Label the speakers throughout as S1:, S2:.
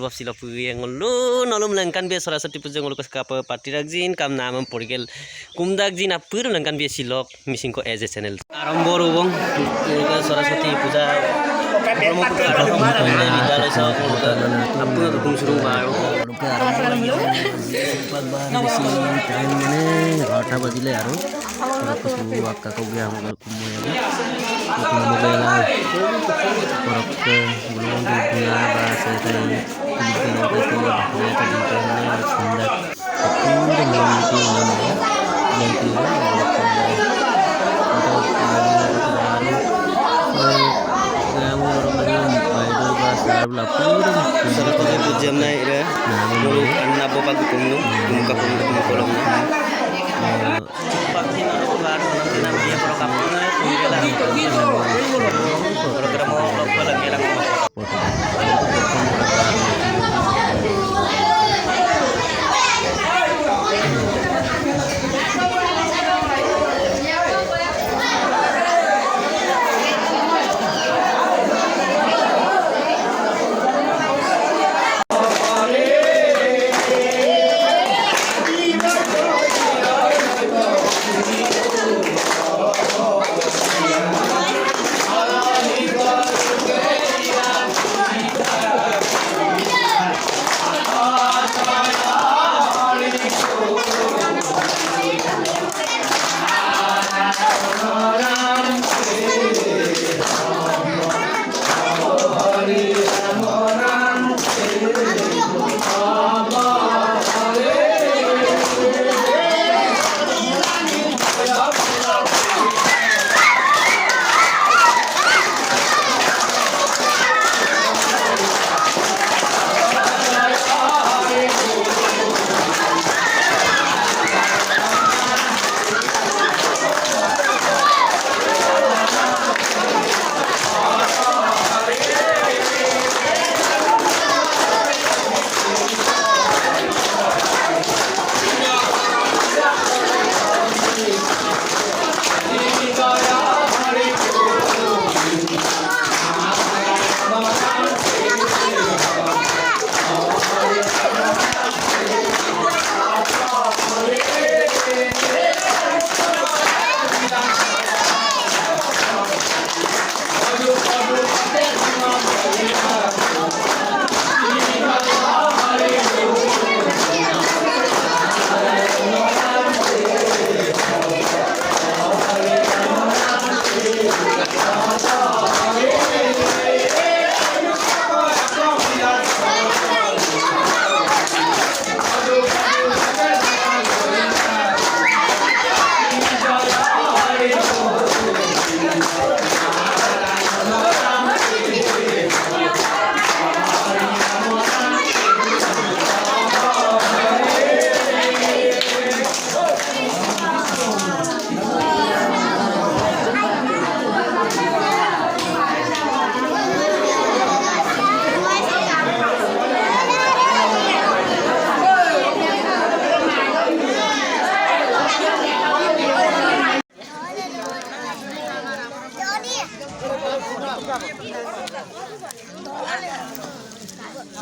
S1: bab sila puye ngulu nolum lengkan be Saraswati puja ngulu kapa patirak jin kam namam porigel kumdak jin apur lengkan be silok mising ko as a channel arambor ubong ngulu Saraswati puja brahmaputra brahmana विद्यालय sa ngulu apur kum surung baru
S2: घाटा बजिले आरो कसु अक्का को बिहा मगल कुमय कुमबेला परक गुलवंग दुनिया बा सेtai कुलिकन को तो धने तो दिनने सुंदर पूरे नियमित नाम yang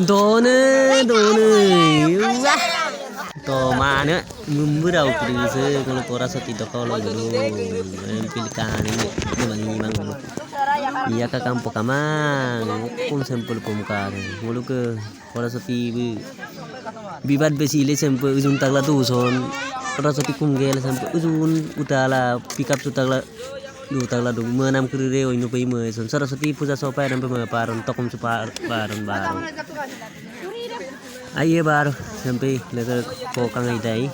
S2: Done wah to mana memberau krize kalau pora tidak kalau dulu pilihkan ini memang dulu iya ke kampung kamang pun sampel kumkar mulu ke pora soti bibat besile sampel ujung tagla tuh son pora soti kumgel sampai ujung utala pick up tutagla du tagla du menam kerire oi nupai me son Saraswati puja sopai nampe me paron tokum supar paron baru aye baru sampai leker pokang idai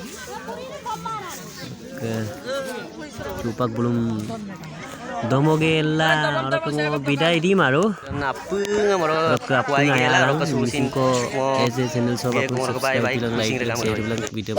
S2: ke tupak belum domogela orang ko bidai di maru
S1: napung amaro
S2: kuai gela orang ko channel soba subscribe bilang like share bilang video